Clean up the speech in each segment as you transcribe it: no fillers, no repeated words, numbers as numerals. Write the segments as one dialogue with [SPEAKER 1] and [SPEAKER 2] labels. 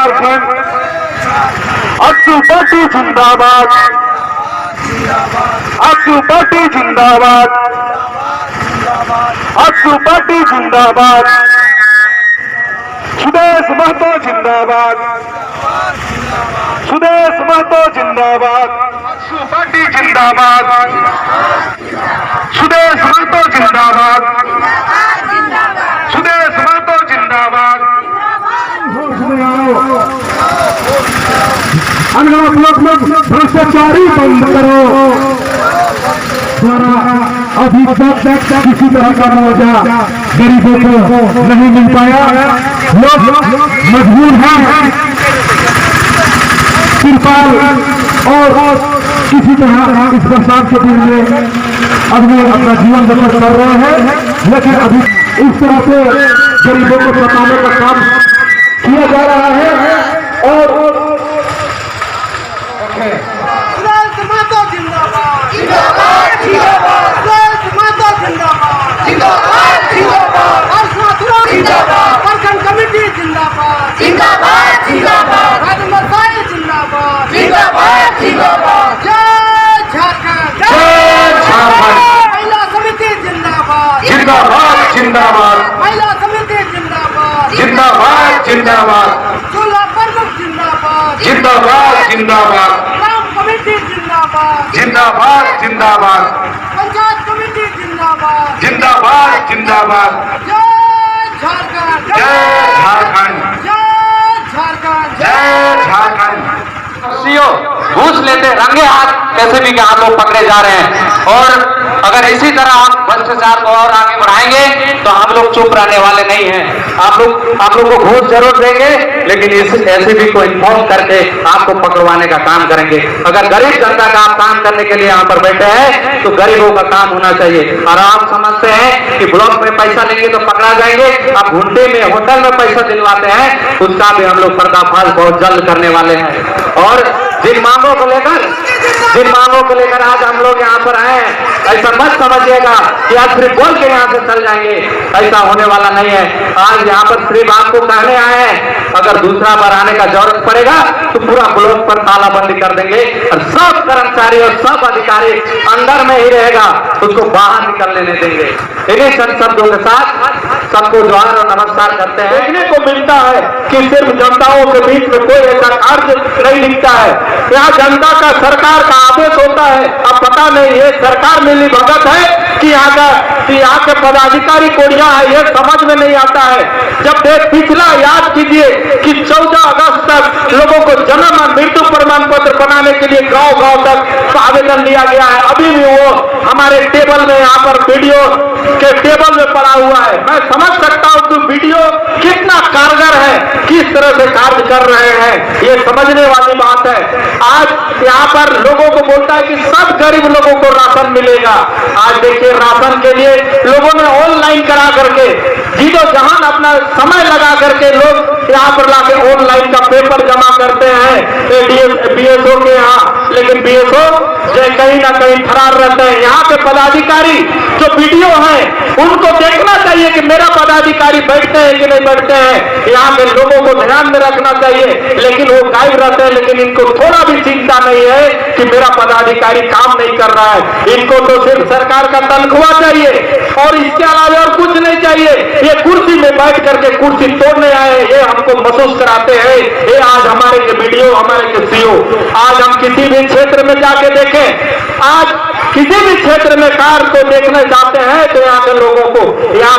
[SPEAKER 1] Jharkhand, Aksu party जिंदाबाद, Aksu party जिंदाबाद, Aksu party जिंदाबाद, सुदेश महतो जिंदाबाद, सुदेश महतो जिंदाबाद, अक्सू पार्टी जिंदाबाद, सुदेश महतो जिंदाबाद, सुदेश महतो जिंदाबाद। भ्रष्टाचारी बंद करो। अभी तक किसी तरह का मुआवजा गरीबों को नहीं मिल पाया। लोग मजबूर हैं तिरपाल और किसी तरह इस बरसात के दिन में अभी अपना जीवन बसर कर रहे हैं, लेकिन अभी इस तरह से गरीबों को सताने का काम किया जा रहा है। और जिंदाबाद जिंदाबाद,
[SPEAKER 2] महिला समिति जिंदाबाद,
[SPEAKER 1] जिंदाबाद जिंदाबाद,
[SPEAKER 2] जिला प्रमुख जिंदाबाद,
[SPEAKER 1] जिंदाबाद जिंदाबाद,
[SPEAKER 2] ग्राम कमेटी जिंदाबाद,
[SPEAKER 1] जिंदाबाद जिंदाबाद,
[SPEAKER 2] पंचायत कमेटी जिंदाबाद,
[SPEAKER 1] जिंदाबाद जिंदाबाद।
[SPEAKER 2] जय झारखंड,
[SPEAKER 1] जय झारखंड,
[SPEAKER 2] जय झारखंड,
[SPEAKER 1] जय झारखंड।
[SPEAKER 3] घूस लेते रंगे हाथ पैसे भी के हाथों पकड़े जा रहे हैं। और अगर इसी तरह हम भ्रष्टाचार को और आगे बढ़ाएंगे तो हम लोग चुप रहने वाले नहीं हैं। आप लोग को घूस जरूर देंगे, लेकिन इस ऐसे भी को इन्फॉर्म करके आपको पकड़वाने का काम करेंगे। अगर गरीब जनता का आप काम करने के लिए यहाँ पर बैठे हैं तो गरीबों का काम होना चाहिए। और आप समझते हैं कि ब्लॉक में पैसा लेंगे तो पकड़ा जाएंगे, आप घंटे में होटल में पैसा दिलवाते हैं, उसका भी हम लोग पर्दाफाश बहुत जल्द करने वाले हैं। और जिन मांगों को लेकर आज हम लोग यहाँ पर आए हैं, ऐसा मत समझिएगा कि आज सिर्फ बोल के यहाँ से चल जाएंगे, ऐसा होने वाला नहीं है। आज यहाँ पर सिर्फ आपको कहने आए हैं, अगर दूसरा बार आने का जरूरत पड़ेगा तो पूरा ब्लॉक पर तालाबंदी कर देंगे और सब कर्मचारी और सब अधिकारी अंदर में ही रहेगा, उसको बाहर निकलने नहीं देंगे। इन्हीं शब्दों के साथ सबको जोहार और नमस्कार करते हैं। देखने को मिलता है कि सिर्फ जनताओं के बीच में कोई ऐसा कार्य नहीं दिखता है। यहाँ जनता का सरकार का आदेश होता है। अब पता नहीं ये सरकार मिली भगत है कि यहाँ के पदाधिकारी कोड़िया है, ये समझ में नहीं आता है। जब पिछला याद कीजिए कि 14 अगस्त तक लोगों को जन्म और मृत्यु प्रमाण पत्र बनाने के लिए गांव-गांव तक आवेदन दिया गया है। अभी भी वो हमारे टेबल में यहाँ पर वीडियो के टेबल में पड़ा हुआ है। मैं समझ सकता हूँ कि वीडियो कितना कारगर है, किस तरह से कार्य कर रहे हैं, ये समझने वाली बात है। आज यहाँ पर लोगों को बोलता है कि सब गरीब लोगों को राशन मिलेगा। आज देखिए राशन के लिए लोगों ने ऑनलाइन करा करके जीदो जहान अपना समय लगा करके लोग यहाँ पर लाके ऑनलाइन का पेपर जमा करते हैं बीएसओ के यहाँ, लेकिन बीएसओ जो कहीं ना कहीं फरार रहते हैं। यहाँ के पदाधिकारी जो वीडियो हैं उनको देखना चाहिए कि मेरा पदाधिकारी बैठते हैं कि नहीं बैठते हैं, यहाँ के लोगों को ध्यान में रखना चाहिए, लेकिन वो गायब रहते हैं। लेकिन इनको थोड़ा भी चिंता नहीं है कि मेरा पदाधिकारी काम नहीं कर रहा है। इनको तो सिर्फ सरकार का तनख्वाह चाहिए और इसके अलावा और कुछ नहीं चाहिए। ये कुर्सी में बैठ करके कुर्सी तोड़ने आए, ये हमको महसूस कराते हैं। ये आज हमारे के वीडियो, हमारे के सीओ, आज हम किसी भी क्षेत्र में जाके देखें, आज किसी भी क्षेत्र में कार्य को देखने जाते हैं तो यहाँ के लोगों को, यहाँ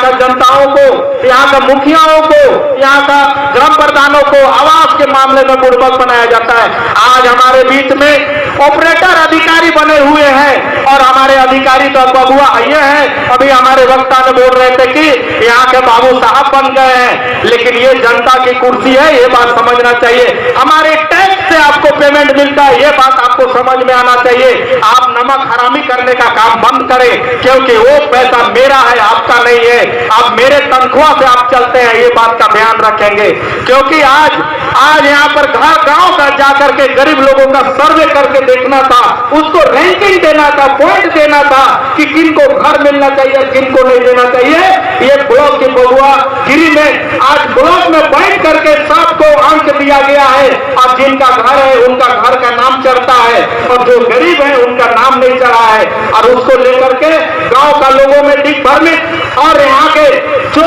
[SPEAKER 3] का जनताओं को, यहाँ का मुखियाओं को, यहाँ का ग्राम प्रधानों को आवास के मामले में बुड़बक बनाया जाता है। आज हमारे बीच में ऑपरेटर अधिकारी बने हुए हैं और हमारे अधिकारी तो बबुआ ये हैं। अभी हमारे वक्ता ने बोल रहे थे कि यहाँ के बाबू साहब बन गए हैं, लेकिन ये जनता की कुर्सी है, ये बात समझना चाहिए। हमारे टैक्स से आपको पेमेंट मिलता है, ये बात आपको समझ में आना चाहिए। आप नमक हरामी करने का काम बंद करें, क्योंकि वो पैसा मेरा है, आपका नहीं है। आप मेरे तनख्वाह से आप चलते हैं, ये बात का ध्यान रखेंगे। क्योंकि आज यहाँ पर गांव का जाकर के गरीब लोगों का सर्वे करके देखना था, उसको रैंकिंग देना था, पॉइंट देना था कि किनको घर मिलना चाहिए, किनको नहीं देना चाहिए। ये ब्लॉक की बबुआ गिरी में आज ब्लॉक में बैठ करके सबको अंक
[SPEAKER 1] के दिया गया है। अब जिनका घर है उनका घर का नाम चढ़ता है और जो गरीब है उनका नाम नहीं चढ़ा है, और उसको लेकर के गांव का लोगों में दिग्भ्रमित, और यहाँ के जो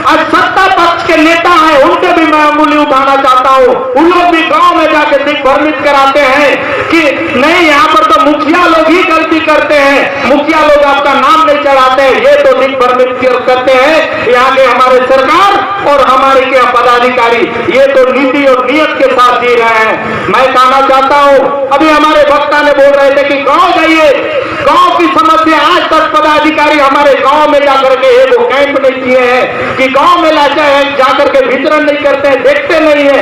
[SPEAKER 1] सत्ता पक्ष के नेता हैं उनके भी मैं अंगुली उठाना चाहता हूँ। उन लोग भी गांव में जाकर दिग्भ्रमित कराते हैं कि नहीं, यहाँ पर तो मुखिया लोग ही गलती करते हैं, मुखिया लोग आपका नाम नहीं चढ़ाते हैं। ये तो दिग्भ्रमित करते हैं यहाँ के हमारे सरकार और हमारे के पदाधिकारी, ये तो नीति और नियत के साथ जी रहे हैं। मैं कहना चाहता हूँ, अभी हमारे वक्ता ने बोल रहे थे कि गांव जाइए, गांव की समस्या, आज तक पदाधिकारी हमारे गांव में जाकर के एक कैंप नहीं किए हैं कि गांव में जाकर के वितरण नहीं करते हैं, देखते नहीं है।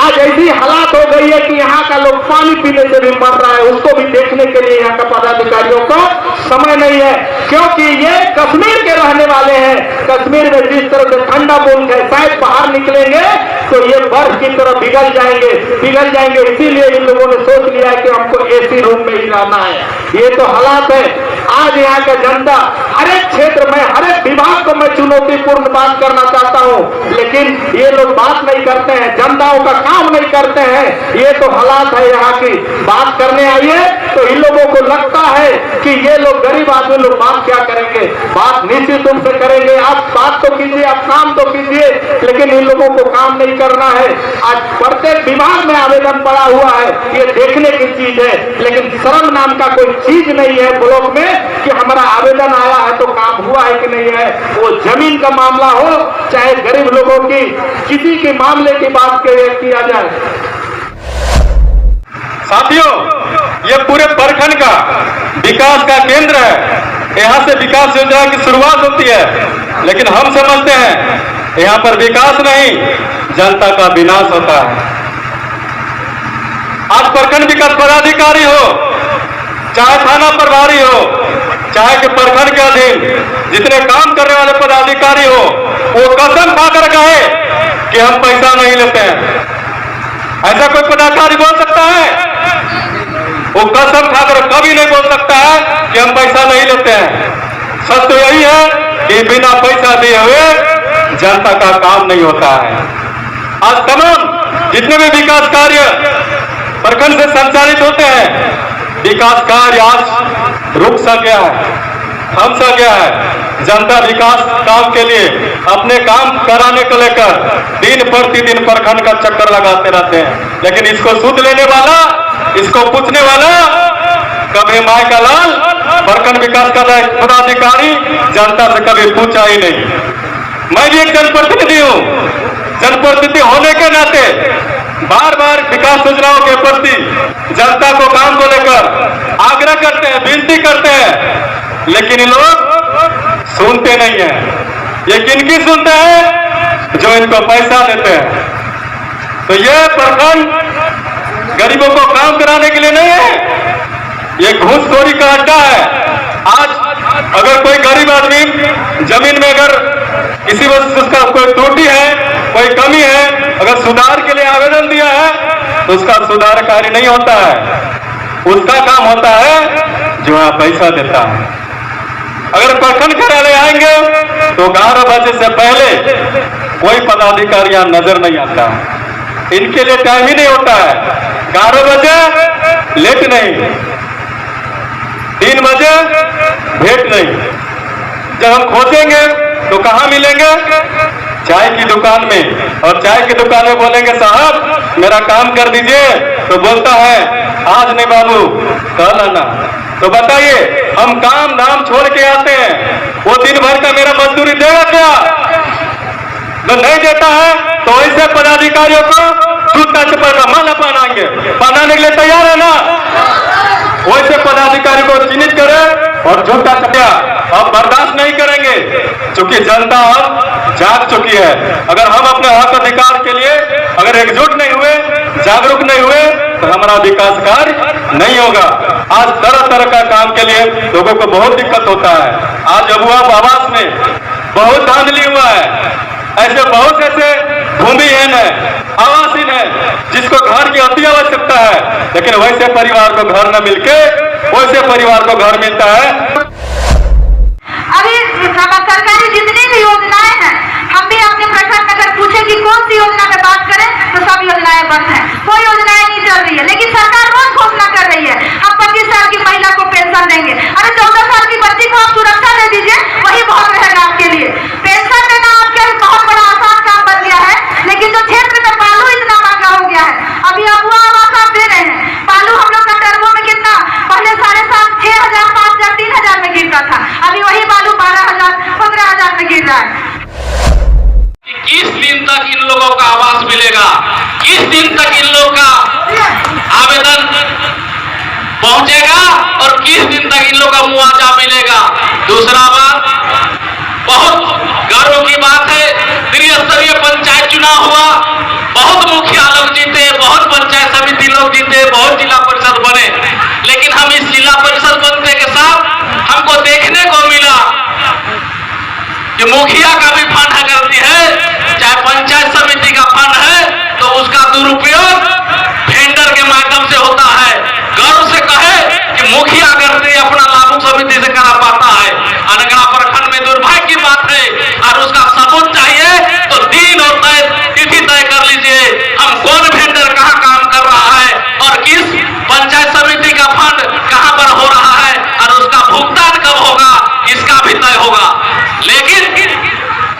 [SPEAKER 1] आज ऐसी हालात हो गई है कि यहाँ का लोग पानी पीने से भी मर रहा है, उसको भी देखने के लिए यहाँ का पदाधिकारियों को समय नहीं है, क्योंकि ये कश्मीर के रहने वाले हैं। कश्मीर में जिस तरह से ठंडा मुल्क है, शायद बाहर निकलेंगे तो ये बर्फ की तरह पिघल जाएंगे। इसीलिए इन लोगों ने सोच लिया है कि हमको एसी रूम में ही रहना है। ये तो हालात है। आज यहाँ का जनता हर एक क्षेत्र में, हर एक विभाग को मैं चुनौतीपूर्ण बात करना चाहता हूँ, लेकिन ये लोग बात नहीं करते हैं, जनताओं का काम नहीं करते हैं। ये तो हालात है यहाँ की। बात करने आइए तो इन लोगों को लगता है कि ये लोग गरीब आदमी लोग बात क्या करेंगे, बात निश्चित रूप से करेंगे। आप बात तो कीजिए, आप काम तो कीजिए, लेकिन इन लोगों को काम नहीं करना है। आज प्रत्येक विभाग में आवेदन पड़ा हुआ है, ये देखने की चीज है, लेकिन श्रम नाम का कोई चीज नहीं है ब्लॉक में कि हमारा आवेदन आया है तो काम हुआ है कि नहीं है। वो जमीन का मामला हो चाहे गरीब लोगों की किसी के मामले की बात किया जाए।
[SPEAKER 4] साथियों, ये पूरे प्रखंड का विकास का केंद्र है। यहाँ से विकास योजना की शुरुआत होती है, लेकिन हम समझते हैं यहाँ पर विकास नहीं, जनता का विनाश होता है। आज प्रखंड विकास पदाधिकारी हो, चाहे थाना प्रभारी हो, चाहे कि प्रखंड के अधीन जितने काम करने वाले पदाधिकारी हो, वो कसम खाकर कहे कि हम पैसा नहीं लेते हैं। ऐसा कोई पदाधिकारी बोल सकता है? वो कसम खाकर कभी नहीं बोल सकता है कि हम पैसा नहीं लेते हैं। सच तो यही है कि बिना पैसा दिए हुए जनता का काम नहीं होता है। आज तमाम जितने भी विकास कार्य प्रखंड से संचालित होते हैं, विकास कार्य आज रुक सा गया है, थम सा गया है। जनता विकास काम के लिए अपने काम कराने को लेकर दिन प्रतिदिन प्रखंड का चक्कर लगाते रहते हैं, लेकिन इसको सुध लेने वाला, इसको पूछने वाला कभी माय का लाल प्रखंड विकास का पदाधिकारी जनता से कभी पूछा ही नहीं। मैं भी एक जनप्रतिनिधि हूँ, जनप्रतिनिधि होने के नाते बार बार विकास योजनाओं के प्रति जनता को काम को लेकर आग्रह करते हैं, विनती करते हैं, लेकिन लोग सुनते नहीं है। ये किनकी सुनते हैं? जो इनको पैसा देते हैं। तो ये प्रखंड गरीबों को काम कराने के लिए नहीं है, ये घूसखोरी का अड्डा है। आज अगर कोई गरीब आदमी जमीन में अगर किसी वस्तु का कोई त्रुटि है, कोई कमी है, अगर सुधार के लिए आवेदन दिया है तो उसका सुधार कार्य नहीं होता है। उसका काम होता है जो पैसा देता है। अगर प्रखंड कार्यालय आएंगे तो 11 बजे से पहले कोई पदाधिकारी यहाँ नजर नहीं आता है। इनके लिए टाइम ही नहीं होता है। 11 बजे लेट नहीं, 3 बजे भेंट नहीं। जब हम खोजेंगे तो कहाँ मिलेंगे? चाय की दुकान में। और चाय की दुकान में बोलेंगे साहब मेरा काम कर दीजिए, तो बोलता है आज नहीं बाबू कल आना। तो बताइए हम काम धाम छोड़ के आते हैं, वो दिन भर का मेरा मजदूरी देगा क्या? तो नहीं देता है तो ऐसे पदाधिकारियों को जूता चप्पल का माला पहनाएंगे। पहनाने के लिए तैयार है ना? वैसे पदाधिकारी को चिन्हित करें और जूता चप्पल अब बर्दाश्त नहीं करेंगे, क्योंकि जनता अब जाग चुकी है। अगर हम अपने हक अधिकार के लिए अगर एकजुट नहीं हुए, जागरूक नहीं हुए, तो हमारा विकास कार्य नहीं होगा। आज तरह तरह का काम के लिए लोगों को बहुत दिक्कत होता है। आज अबुआ आवास में बहुत धांधली हुआ है। ऐसे बहुत ऐसे भूमिहीन है, आवासहीन है, जिसको घर की अति आवश्यकता है, लेकिन वैसे परिवार को घर न मिलके वैसे परिवार को घर मिलता है।
[SPEAKER 5] अभी सरकारी जितनी भी योजनाएं हैं, हम भी अपने प्रखंड अगर पूछे कि कौन सी योजना में बात करें
[SPEAKER 3] मिलेगा। किस दिन तक इन लोग का आवेदन पहुंचेगा और किस दिन तक इन लोग का मुआवजा मिलेगा। दूसरा बात, बहुत गर्व की बात है, त्रिस्तरीय पंचायत चुनाव हुआ, बहुत मुखिया लोग जीते, बहुत पंचायत समिति लोग जीते, बहुत जिला परिषद बने, लेकिन हम इस जिला परिषद बनने के साथ हमको देखने को मिला कि मुखिया का भी फंड करती है, चाहे पंचायत समिति का फंड है, तो उसका दुरुपयोग वेंडर के माध्यम से होता है। गर्व से कहे कि मुखिया करते अपना लाभुक समिति से करा पाता है। अनगढ़ा प्रखंड में दुर्भाग्य की बात है और उसका सबूत चाहिए तो दिन और तिथि तय कर लीजिए, हम कौन वेंडर कहाँ काम कर रहा है और किस पंचायत समिति का फंड कहाँ पर हो रहा है और उसका भुगतान कब होगा, इसका भी तय होगा। लेकिन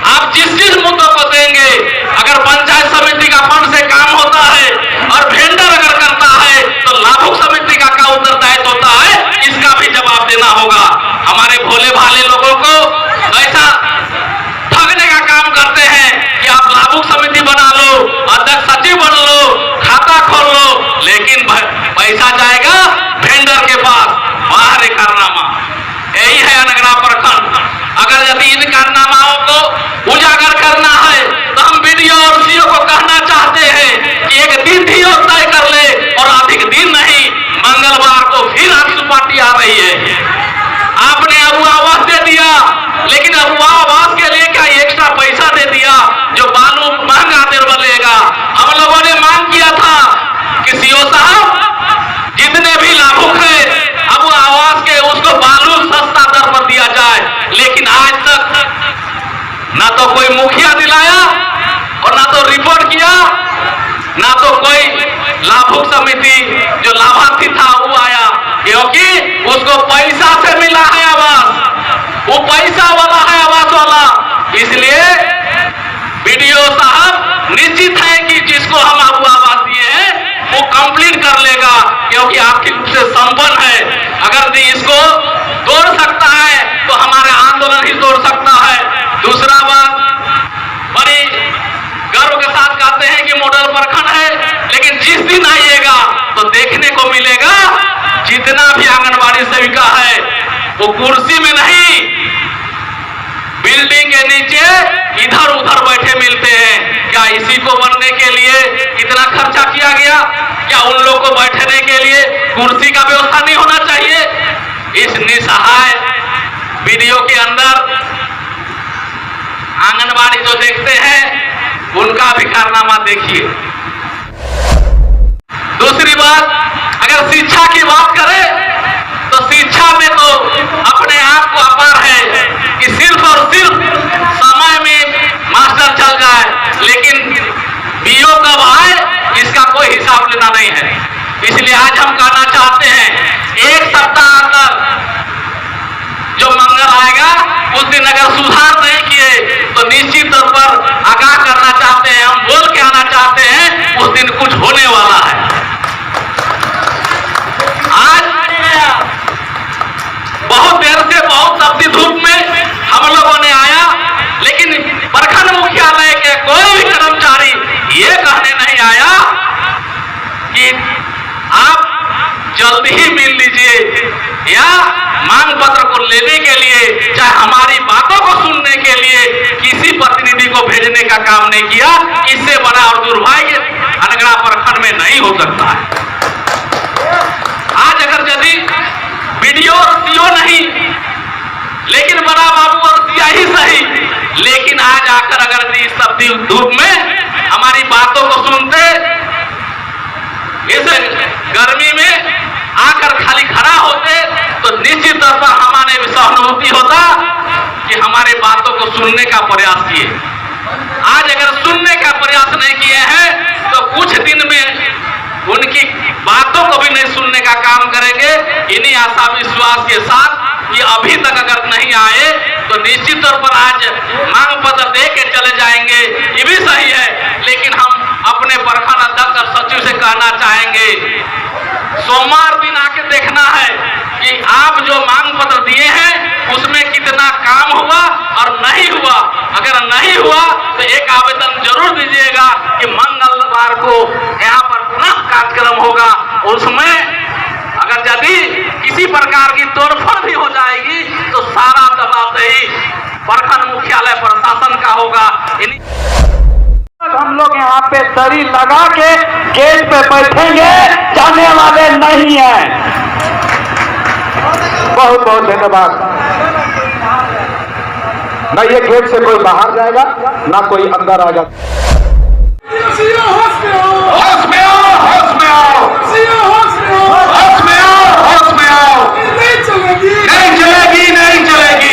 [SPEAKER 3] आप जिस मुद्दों को देंगे, अगर पंचायत समिति का फंड से काम होता है और वेंडर अगर करता है तो लाभुक समिति का क्या उत्तरदायित्व होता है, इसका भी जवाब देना होगा। हमारे भोले भाले लोगों को ऐसा ठगने का काम करते हैं कि आप लाभुक समिति बना लो, अध्यक्ष सचिव बन लो, खाता खोल लो, लेकिन पैसा जाएगा वेंडर के पास, बाहर कारनामा। यही है अनगढ़ा प्रखंड। अगर यदि इन कारनामाओं को उजागर करना है तो हम बीडीओ और सीओ को कहना चाहते हैं कि एक दिन ही और तय कर ले और अधिक दिन नहीं। मंगलवार को फिर आंसू पार्टी आ रही है। आपने अबुआ आवास दे दिया, लेकिन अबुआ आवास के लिए क्या एक्स्ट्रा पैसा दे दिया जो बालू महंगा देर बनेगा। हम लोगों ने मांग किया था कि सीओ साहब जितने भी लाभुक है अबुआ आवास के उसको बालू सस्ता दर पर दिया जाए, लेकिन आज तक ना तो कोई मुखिया दिलाया और ना तो रिपोर्ट किया, ना तो कोई लाभुक समिति जो लाभार्थी था वो आया, क्योंकि उसको पैसा से मिला है आवास, वो पैसा वाला है आवास वाला। इसलिए बीडीओ साहब निश्चित है कि जिसको हम आपको आवास दिए हैं वो कंप्लीट कर लेगा, क्योंकि आर्थिक रूप से संपन्न है। अगर इसको तोड़ सकता है तो हमारे आंदोलन ही तोड़ सकता है। दूसरा बात, बड़ी गर्व के साथ कहते हैं कि मॉडल प्रखंड है, लेकिन जिस दिन आइएगा तो देखने को मिलेगा जितना भी आंगनबाड़ी सेविका है वो कुर्सी में नहीं, बिल्डिंग के नीचे इधर उधर बैठे मिलते हैं। क्या इसी को बनने के लिए इतना खर्चा किया गया? क्या उन लोग को बैठने के लिए कुर्सी का व्यवस्था नहीं होना चाहिए? इस निसहाय वीडियो के अंदर आंगनबाड़ी जो देखते हैं उनका भी कारनामा देखिए। दूसरी बात, अगर शिक्षा की बात करें तो शिक्षा में तो अपने आप को अपार है कि सिर्फ और सिर्फ समय में मास्टर चल जाए, लेकिन बीओ कब आए इसका कोई हिसाब लेना नहीं है। इसलिए आज हम कहना चाहते हैं एक सप्ताह अंदर जो मंगल आएगा उस दिन अगर सुधार नहीं किए तो निश्चित तौर पर आगाह करना चाहते हैं, हम बोल के आना चाहते हैं उस दिन कुछ होने वाला है। आज बहुत देर से बहुत तपती धूप में हम लोगों ने आया, लेकिन प्रखंड मुख्यालय के कोई भी कर्मचारी ये कहने नहीं आया कि आप जल्दी ही मिल लीजिए या मांग पत्र को लेने के लिए, चाहे हमारी बातों को सुनने के लिए किसी प्रतिनिधि को भेजने का काम नहीं किया। इससे बड़ा और दुर्भाग्य अनगढ़ा प्रखंड में नहीं हो सकता है। आज अगर यदि बीडीओ और सीओ नहीं, लेकिन बड़ा बाबू और सिया ही सही, लेकिन आज आकर अगर इस तपती धूप में हमारी बातों को सुनते, इस गर्मी में आकर खाली खड़ा होते तो निश्चित तौर पर हमारे भी सहानुभूति होता कि हमारे बातों को सुनने का प्रयास किए। आज अगर सुनने का प्रयास नहीं किए हैं तो कुछ दिन में उनकी बातों को भी नहीं सुनने का काम करेंगे। इन्हीं आशा विश्वास के साथ कि अभी तक अगर नहीं आए तो निश्चित तौर पर आज मांग पत्र दे के चले जाएंगे, ये भी सही है। लेकिन हम अपने प्रखंड अध्यक्ष और सचिव से कहना चाहेंगे सोमवार दिन आके देखना है कि आप जो मांग पत्र दिए हैं उसमें कितना काम हुआ और नहीं हुआ। अगर नहीं हुआ तो एक आवेदन जरूर दीजिएगा कि मंगल लोग यहाँ पे दरी लगा के गेट पे बैठेंगे, जाने वाले नहीं हैं।
[SPEAKER 1] बहुत बहुत धन्यवाद। न ये गेट से कोई बाहर जाएगा, ना कोई अंदर आएगा।
[SPEAKER 4] होश में आओ, होश में आओ, होश में आओ, होश में आओ। नहीं चलेगी, नहीं चलेगी,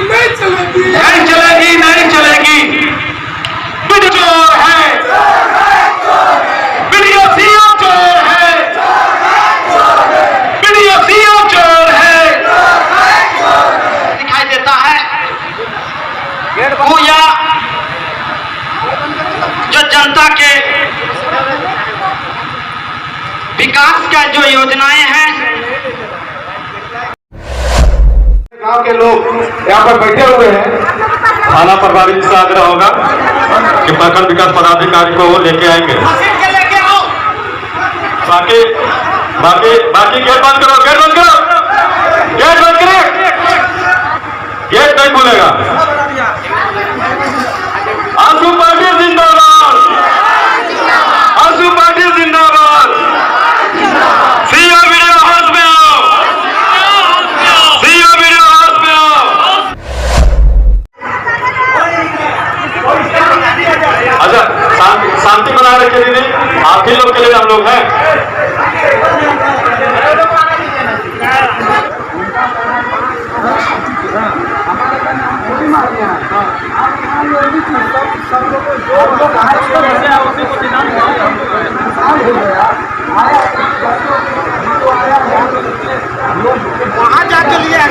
[SPEAKER 4] नहीं चलेगी, नहीं चलेगी, नहीं चलेगी। वीडियो चोर है, वीडियो सीओ चोर है, वीडियो सीओ चोर है। दिखाई देता है गोया जो जनता के विकास का जो योजनाएं हैं,
[SPEAKER 1] गांव के लोग यहाँ पर बैठे हुए हैं।
[SPEAKER 4] थाना प्रभारी जी से आग्रह होगा कि प्रखंड विकास पदाधिकारी को वो लेके आएंगे। बाकी बाकी बाकी गेट बंद करो, गेट बंद करो, गेट बंद करो, गेट नहीं खुलेगा। आंसू पाटिल जिंदाबाद, आंसू पाटिल जिंदाबाद। सीओ वीडियो हाउस में आओ, सीओ वीडियो हाउस में आओ। अच्छा, शांति बनाए रखिए दीदी, आप ही लोग के लिए हम लोग हैं।
[SPEAKER 2] वहाँ जाके लिया है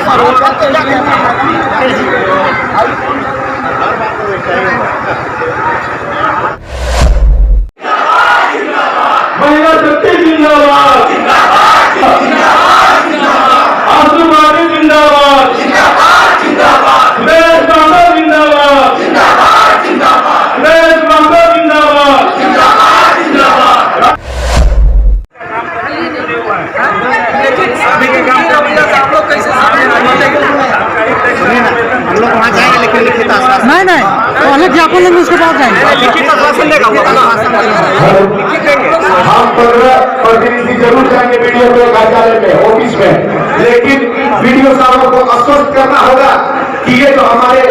[SPEAKER 4] महिला शक्ति जिंदाबाद, आंसू पाटिल जिंदाबाद, सुरेश बाबा जिंदाबाद, सुरेश बाबा जिंदाबाद।
[SPEAKER 6] नहीं नहीं, पहले ज्ञापन लेंगे उसके बाद जाएंगे।
[SPEAKER 1] हम प्रतिनिधि जरूर जाएंगे वीडियो के कार्यालय में, ऑफिस में, लेकिन वीडियो साहब को आश्वस्त करना होगा कि ये जो हमारे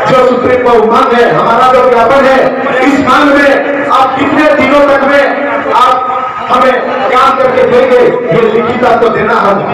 [SPEAKER 1] जो सुप्रीम कोर्ट मांग है, हमारा जो ज्ञापन है, इस मांग में आप कितने दिनों तक में आप हमें काम करके देंगे, ये लिखित आपको देना होगा।